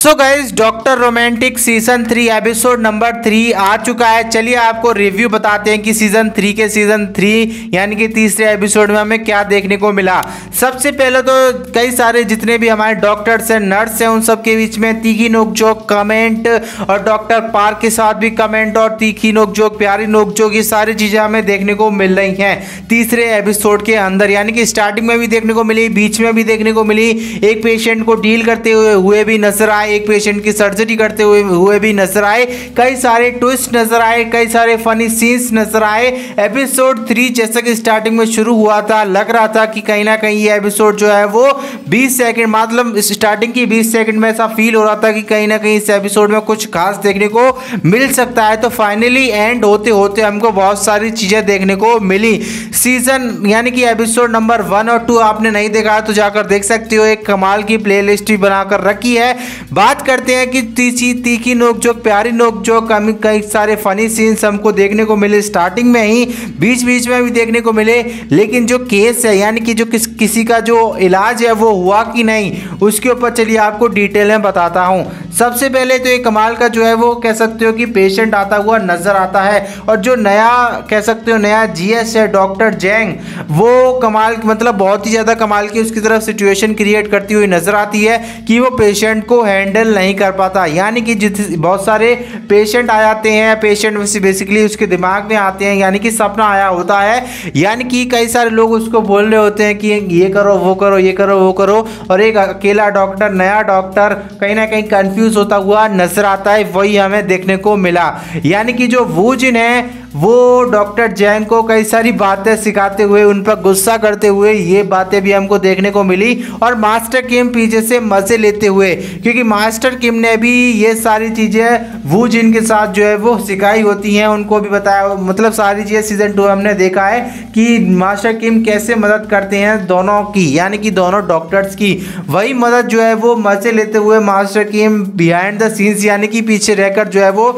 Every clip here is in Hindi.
So guys doctor romantic season 3 episode number 3 आ चुका है। चलिए आपको रिव्यू बताते हैं कि सीजन 3 यानी कि तीसरे एपिसोड में हमें क्या देखने को मिला। सबसे पहले तो कई सारे जितने भी हमारे डॉक्टर्स हैं, नर्स हैं, उन सब के बीच में तीखी नोकझोंक कमेंट और डॉक्टर पार्क के साथ भी कमेंट और तीखी नोकझोंक, प्यारी नोकझोंक, ये सारी चीज़ें हमें देखने को मिल रही हैं तीसरे एपिसोड के अंदर। यानी कि स्टार्टिंग में भी देखने को मिली, बीच में भी देखने को मिली, एक पेशेंट को डील करते हुए भी नजर आए, एक पेशेंट की सर्जरी करते हुए भी नजर आए, कई सारे ट्विस्ट नजर आए, कई सारे फनी सीन्स नजर आए। एपिसोड 3 जैसा कि स्टार्टिंग में शुरू हुआ था, लग रहा था कि कहीं ना कहीं ये एपिसोड जो है वो 20 सेकंड, मतलब स्टार्टिंग की 20 सेकंड में ऐसा फील हो रहा था कि कहीं ना कहीं इस एपिसोड में कुछ खास देखने को मिल सकता है। तो फाइनली एंड होते होते हमको बहुत सारी चीजें देखने को मिली। सीजन यानी कि एपिसोड नंबर 1 और 2 आपने नहीं देखा तो जाकर देख सकते हो, एक कमाल की प्लेलिस्ट भी बनाकर रखी है। बात करते हैं कि तीखी नोकझोंक, प्यारी नोकझोंक, कई सारे फनी सीन्स हमको देखने को मिले स्टार्टिंग में ही, बीच बीच में भी देखने को मिले। लेकिन जो केस है यानी कि जो किसी का जो इलाज है वो हुआ कि नहीं, उसके ऊपर चलिए आपको डिटेल में बताता हूं। सबसे पहले तो एक कमाल का जो है वो कह सकते हो कि पेशेंट आता हुआ नजर आता है, और जो नया कह सकते हो नया जीएस है डॉक्टर जैंग, वो कमाल, मतलब बहुत ही ज़्यादा कमाल की उसकी तरफ सिचुएशन क्रिएट करती हुई नजर आती है कि वो पेशेंट को हैंडल नहीं कर पाता। यानी कि बहुत सारे पेशेंट आ जाते हैं, पेशेंट बेसिकली उसके दिमाग में आते हैं, यानी कि सपना आया होता है, यानी कि कई सारे लोग उसको बोल रहे होते हैं कि ये करो वो करो, ये करो वो करो, और एक अकेला डॉक्टर, नया डॉक्टर कहीं ना कहीं कंफ्यूज होता हुआ नजर आता है। वही हमें देखने को मिला। यानी कि जो वू जिन है वो डॉक्टर जैंग को कई सारी बातें सिखाते हुए, उन पर गुस्सा करते हुए, ये बातें भी हमको देखने को मिली। और मास्टर किम पीछे से मजे लेते हुए, क्योंकि मास्टर किम ने भी ये सारी चीज़ें वू जिन के साथ जो है वो सिखाई होती हैं, उनको भी बताया, मतलब सारी चीज़ें सीजन 2 हमने देखा है कि मास्टर किम कैसे मदद करते हैं दोनों की, यानी कि दोनों डॉक्टर्स की। वही मदद जो है वो मजे लेते हुए master Kim behind the scenes यानी कि पीछे रहकर जो है वो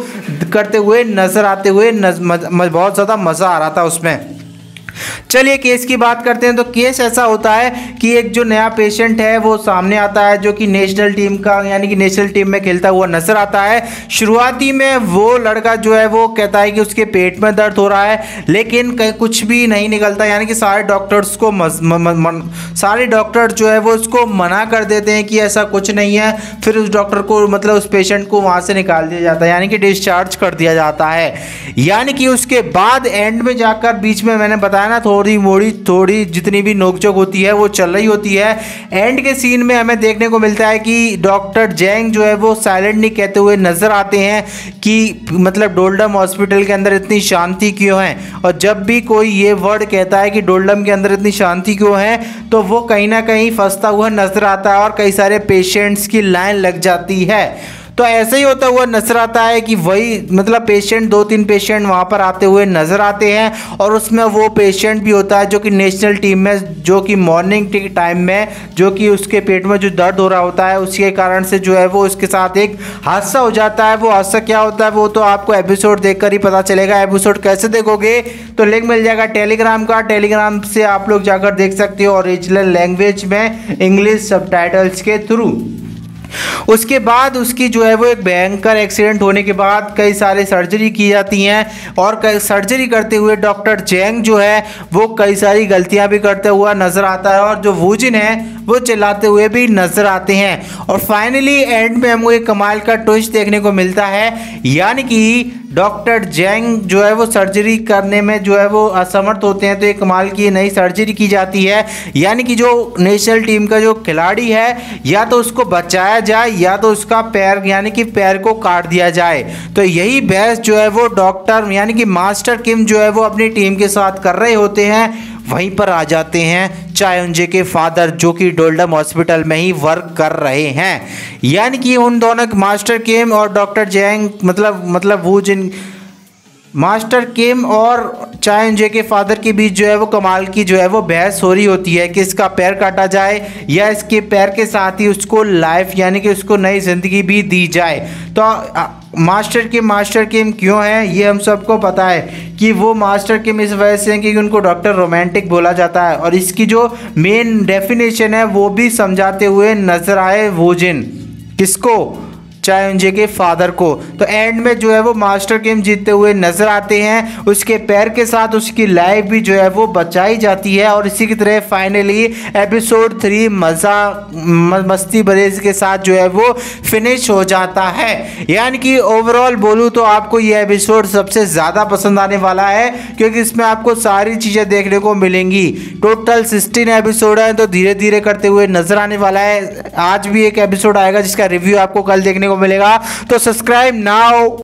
करते हुए नजर आते हुए बहुत ज़्यादा मज़ा आ रहा था उसमें। चलिए केस की बात करते हैं। तो केस ऐसा होता है कि एक जो नया पेशेंट है वो सामने आता है, जो कि नेशनल टीम का, यानी कि नेशनल टीम में खेलता हुआ नजर आता है। शुरुआती में वो लड़का जो है वो कहता है कि उसके पेट में दर्द हो रहा है, लेकिन कहीं कुछ भी नहीं निकलता, यानी कि सारे डॉक्टर्स को सारे डॉक्टर जो है वो उसको मना कर देते हैं कि ऐसा कुछ नहीं है। फिर उस डॉक्टर को, मतलब उस पेशेंट को वहाँ से निकाल दिया जाता है, यानी कि डिस्चार्ज कर दिया जाता है। यानी कि उसके बाद एंड में जाकर, बीच में मैंने बताया ना, थोड़ी जितनी भी नोकझोंक होती है वो चल रही होती है। एंड के सीन में हमें देखने को मिलता है कि डॉक्टर जैंग जो है वो साइलेंटली कहते हुए नजर आते हैं कि मतलब डोल्डम हॉस्पिटल के अंदर इतनी शांति क्यों है, और जब भी कोई ये वर्ड कहता है कि डोल्डम के अंदर इतनी शांति क्यों है, तो वो कहीं ना कहीं फंसता हुआ नजर आता है और कई सारे पेशेंट्स की लाइन लग जाती है। तो ऐसे ही होता हुआ नजर आता है कि वही, मतलब पेशेंट, 2-3 पेशेंट वहाँ पर आते हुए नजर आते हैं, और उसमें वो पेशेंट भी होता है जो कि नेशनल टीम में, जो कि मॉर्निंग के टाइम में, जो कि उसके पेट में जो दर्द हो रहा होता है उसके कारण से जो है वो उसके साथ एक हादसा हो जाता है। वो हादसा क्या होता है वो तो आपको एपिसोड देखकर ही पता चलेगा। एपिसोड कैसे देखोगे, तो लिंक मिल जाएगा टेलीग्राम का, टेलीग्राम से आप लोग जाकर देख सकते हो ओरिजिनल लैंग्वेज में, इंग्लिश सबटाइटल्स के थ्रू। उसके बाद उसकी जो है वो एक भयंकर एक्सीडेंट होने के बाद कई सारे सर्जरी की जाती हैं, और सर्जरी करते हुए डॉक्टर जैंग जो है वो कई सारी गलतियां भी करते हुआ नजर आता है, और जो वू जिन है वो चिल्लाते हुए भी नजर आते हैं। और फाइनली एंड में हमको एक कमाल का ट्विस्ट देखने को मिलता है, यानी कि डॉक्टर जैंग जो है वो सर्जरी करने में जो है वो असमर्थ होते हैं, तो एक कमाल की नई सर्जरी की जाती है। यानी कि जो नेशनल टीम का जो खिलाड़ी है, या तो उसको बचाया जाए या तो उसका पैर, यानी कि पैर को काट दिया जाए। तो यही बहस जो है वो डॉक्टर यानी कि मास्टर किम जो है वो अपनी टीम के साथ कर रहे होते हैं। वहीं पर आ जाते हैं चायोंजे के फादर, जो कि डोल्डम हॉस्पिटल में ही वर्क कर रहे हैं। यानी कि उन दोनों, मास्टर किम और डॉक्टर जैंग, मतलब वो जिन मास्टर किम और चायोंजे के फादर के बीच जो है वो कमाल की जो है वो बहस हो रही होती है कि इसका पैर काटा जाए या इसके पैर के साथ ही उसको लाइफ, यानी कि उसको नई जिंदगी भी दी जाए। तो मास्टर किम क्यों है ये हम सबको पता है कि वो मास्टर किम इस वजह से कि उनको डॉक्टर रोमांटिक बोला जाता है, और इसकी जो मेन डेफिनेशन है वो भी समझाते हुए नजर आए वू जिन। किसको? चायोंजे के फादर को। तो एंड में जो है वो मास्टर गेम जीतते हुए नजर आते हैं, उसके पैर के साथ उसकी लाइफ भी जो है वो बचाई जाती है और इसी की तरह फाइनली एपिसोड 3 मस्ती बरेज के साथ जो है वो फिनिश हो जाता है। यानी कि ओवरऑल बोलूँ तो आपको ये एपिसोड सबसे ज़्यादा पसंद आने वाला है, क्योंकि इसमें आपको सारी चीज़ें देखने को मिलेंगी। टोटल 16 एपिसोड है, तो धीरे धीरे करते हुए नजर आने वाला है। आज भी एक एपिसोड आएगा जिसका रिव्यू आपको कल देखने को मिलेगा, तो सब्सक्राइब नाउ।